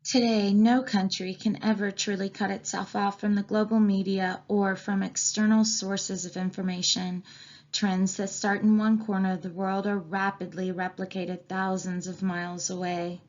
Today, no country can ever truly cut itself off from the global media or from external sources of information. Trends that start in one corner of the world are rapidly replicated thousands of miles away.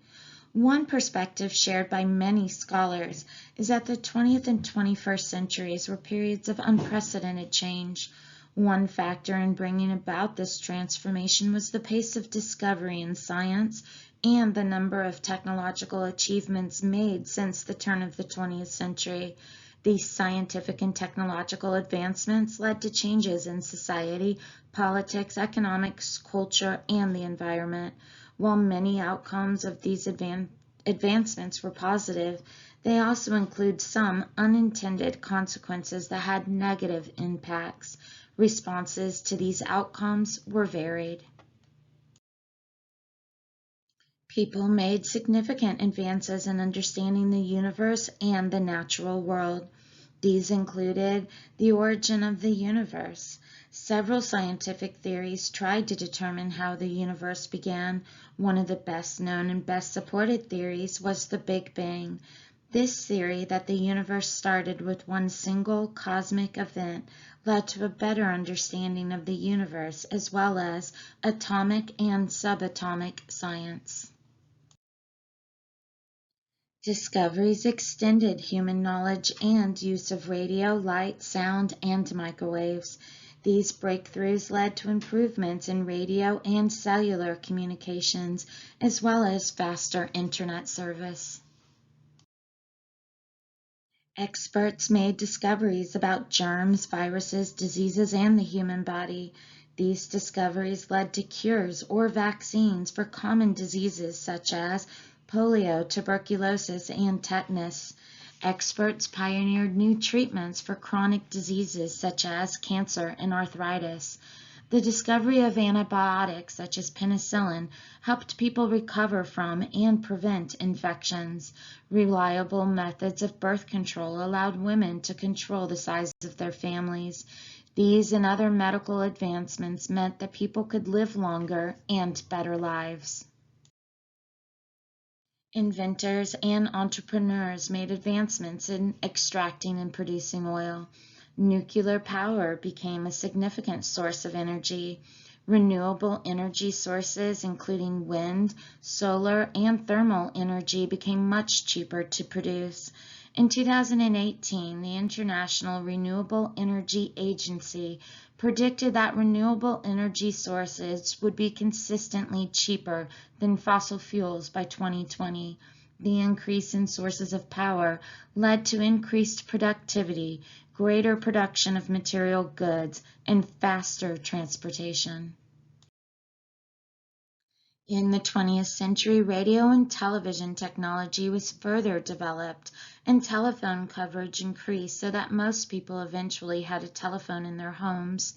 One perspective shared by many scholars is that the 20th and 21st centuries were periods of unprecedented change. One factor in bringing about this transformation was the pace of discovery in science and the number of technological achievements made since the turn of the 20th century. These scientific and technological advancements led to changes in society, politics, economics, culture, and the environment. While many outcomes of these advancements were positive, they also include some unintended consequences that had negative impacts. Responses to these outcomes were varied. People made significant advances in understanding the universe and the natural world. These included the origin of the universe. Several scientific theories tried to determine how the universe began. One of the best known and best supported theories was the Big Bang. This theory that the universe started with one single cosmic event led to a better understanding of the universe as well as atomic and subatomic science. Discoveries extended human knowledge and use of radio, light, sound, and microwaves. These breakthroughs led to improvements in radio and cellular communications, as well as faster internet service. Experts made discoveries about germs, viruses, diseases, and the human body. These discoveries led to cures or vaccines for common diseases such as polio, tuberculosis, and tetanus. Experts pioneered new treatments for chronic diseases such as cancer and arthritis. The discovery of antibiotics such as penicillin helped people recover from and prevent infections. Reliable methods of birth control allowed women to control the size of their families. These and other medical advancements meant that people could live longer and better lives. Inventors and entrepreneurs made advancements in extracting and producing oil. Nuclear power became a significant source of energy. Renewable energy sources, including wind, solar, and thermal energy, became much cheaper to produce. In 2018, the International Renewable Energy Agency predicted that renewable energy sources would be consistently cheaper than fossil fuels by 2020. The increase in sources of power led to increased productivity, greater production of material goods, and faster transportation. In the 20th century, radio and television technology was further developed, and telephone coverage increased so that most people eventually had a telephone in their homes.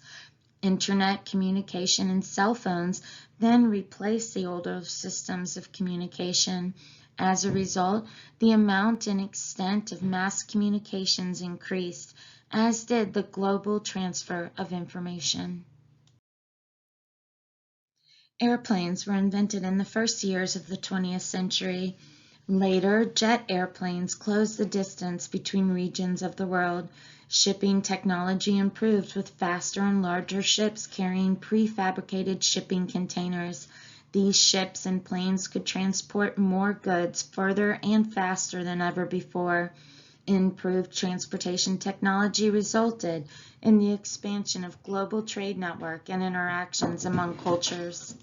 Internet communication and cell phones then replaced the older systems of communication. As a result, the amount and extent of mass communications increased, as did the global transfer of information. Airplanes were invented in the first years of the 20th century. Later, jet airplanes closed the distance between regions of the world. Shipping technology improved with faster and larger ships carrying prefabricated shipping containers. These ships and planes could transport more goods further and faster than ever before. Improved transportation technology resulted in the expansion of global trade network and interactions among cultures.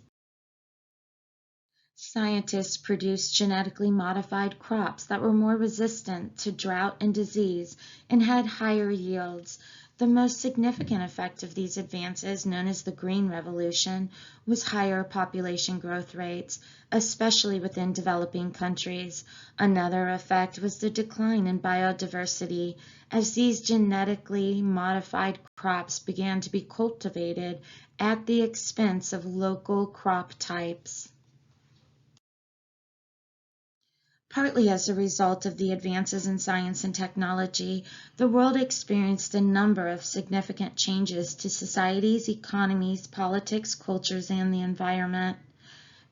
Scientists produced genetically modified crops that were more resistant to drought and disease and had higher yields. The most significant effect of these advances, known as the Green Revolution, was higher population growth rates, especially within developing countries. Another effect was the decline in biodiversity, as these genetically modified crops began to be cultivated at the expense of local crop types. Partly as a result of the advances in science and technology, the world experienced a number of significant changes to societies, economies, politics, cultures, and the environment.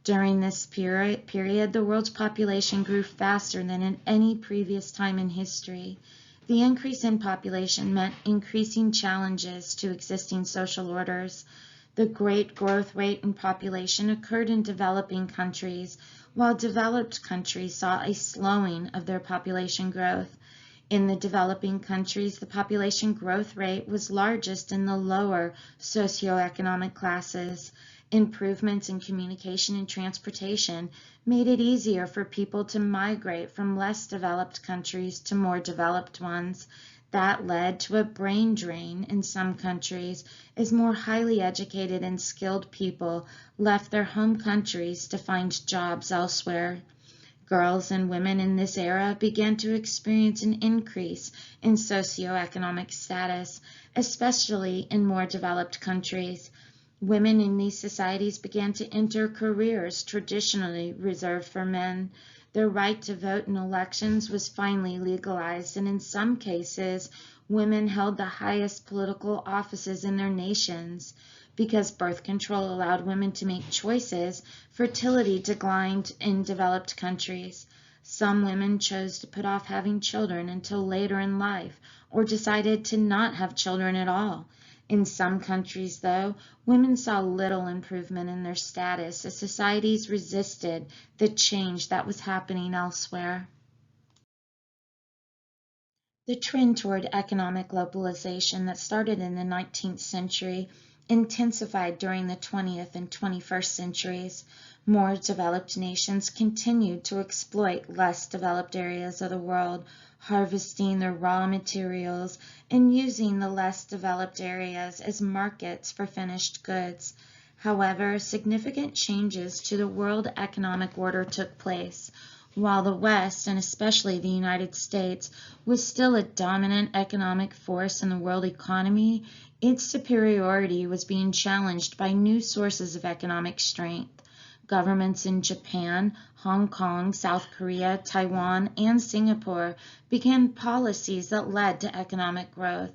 During this period, the world's population grew faster than at any previous time in history. The increase in population meant increasing challenges to existing social orders. The great growth rate in population occurred in developing countries, while developed countries saw a slowing of their population growth. In the developing countries, the population growth rate was largest in the lower socioeconomic classes. Improvements in communication and transportation made it easier for people to migrate from less developed countries to more developed ones. That led to a brain drain in some countries as more highly educated and skilled people left their home countries to find jobs elsewhere. Girls and women in this era began to experience an increase in socioeconomic status, especially in more developed countries. Women in these societies began to enter careers traditionally reserved for men. Their right to vote in elections was finally legalized, and in some cases, women held the highest political offices in their nations. Because birth control allowed women to make choices, fertility declined in developed countries. Some women chose to put off having children until later in life, or decided to not have children at all. In some countries, though, women saw little improvement in their status as societies resisted the change that was happening elsewhere. The trend toward economic globalization that started in the 19th century intensified during the 20th and 21st centuries. More developed nations continued to exploit less developed areas of the world, harvesting their raw materials and using the less developed areas as markets for finished goods. However, significant changes to the world economic order took place. While the West, and especially the United States, was still a dominant economic force in the world economy, its superiority was being challenged by new sources of economic strength. Governments in Japan, Hong Kong, South Korea, Taiwan, and Singapore began policies that led to economic growth.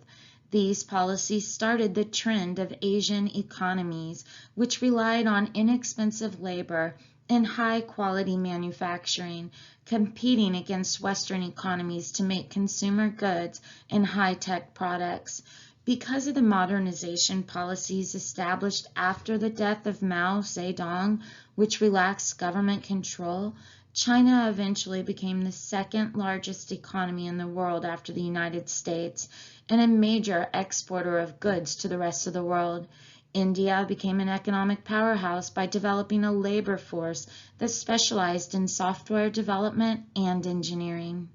These policies started the trend of Asian economies, which relied on inexpensive labor and high-quality manufacturing, competing against Western economies to make consumer goods and high-tech products. Because of the modernization policies established after the death of Mao Zedong, which relaxed government control, China eventually became the second largest economy in the world after the United States and a major exporter of goods to the rest of the world. India became an economic powerhouse by developing a labor force that specialized in software development and engineering.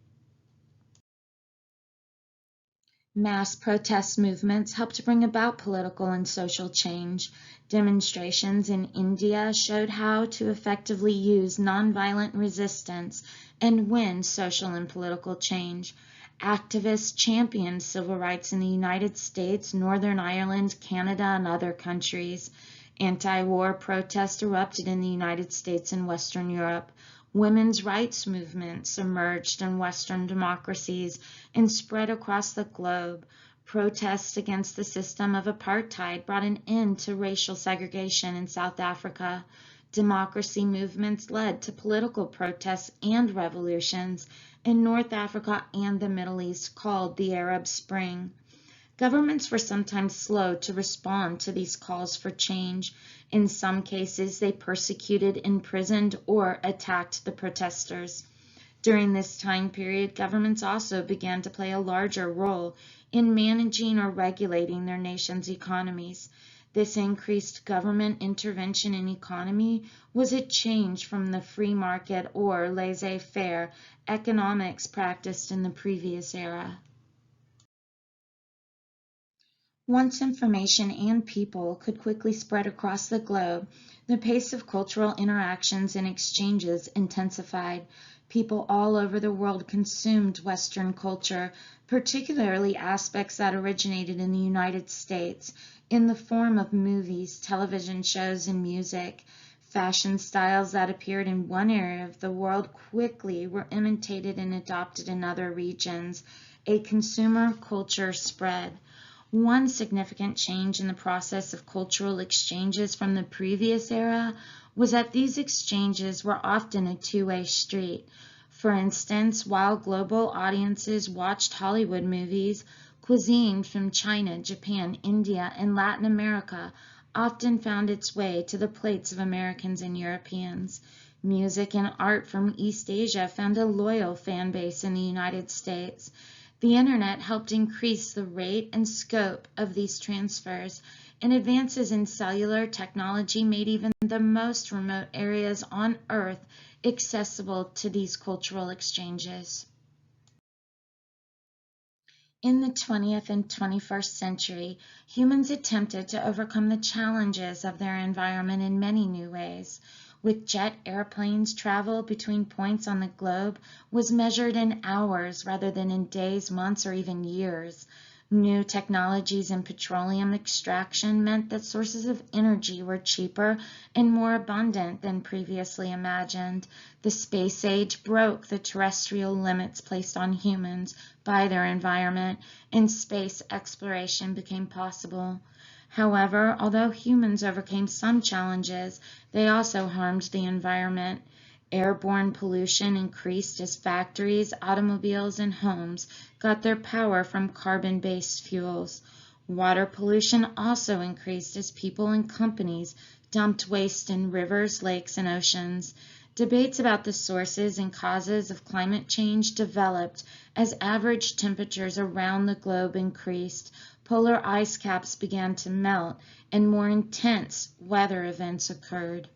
Mass protest movements helped bring about political and social change. Demonstrations in India showed how to effectively use nonviolent resistance and win social and political change. Activists championed civil rights in the United States, Northern Ireland, Canada, and other countries. Anti-war protests erupted in the United States and Western Europe. Women's rights movements emerged in Western democracies and spread across the globe. Protests against the system of apartheid brought an end to racial segregation in South Africa. Democracy movements led to political protests and revolutions in North Africa and the Middle East called the Arab Spring. Governments were sometimes slow to respond to these calls for change. In some cases, they persecuted, imprisoned, or attacked the protesters. During this time period, governments also began to play a larger role in managing or regulating their nation's economies. This increased government intervention in economy was a change from the free market or laissez-faire economics practiced in the previous era. Once information and people could quickly spread across the globe, the pace of cultural interactions and exchanges intensified. People all over the world consumed Western culture, particularly aspects that originated in the United States, in the form of movies, television shows, and music. Fashion styles that appeared in one area of the world quickly were imitated and adopted in other regions. A consumer culture spread. One significant change in the process of cultural exchanges from the previous era was that these exchanges were often a two-way street. For instance, while global audiences watched Hollywood movies, cuisine from China, Japan, India, and Latin America often found its way to the plates of Americans and Europeans. Music and art from East Asia found a loyal fan base in the United States. The Internet helped increase the rate and scope of these transfers, and advances in cellular technology made even the most remote areas on Earth accessible to these cultural exchanges. In the 20th and 21st century, humans attempted to overcome the challenges of their environment in many new ways. With jet airplanes, travel between points on the globe was measured in hours rather than in days, months, or even years. New technologies in petroleum extraction meant that sources of energy were cheaper and more abundant than previously imagined. The space age broke the terrestrial limits placed on humans by their environment, and space exploration became possible. However, although humans overcame some challenges, they also harmed the environment. Airborne pollution increased as factories, automobiles, and homes got their power from carbon-based fuels. Water pollution also increased as people and companies dumped waste in rivers, lakes, and oceans. Debates about the sources and causes of climate change developed as average temperatures around the globe increased, polar ice caps began to melt, and more intense weather events occurred.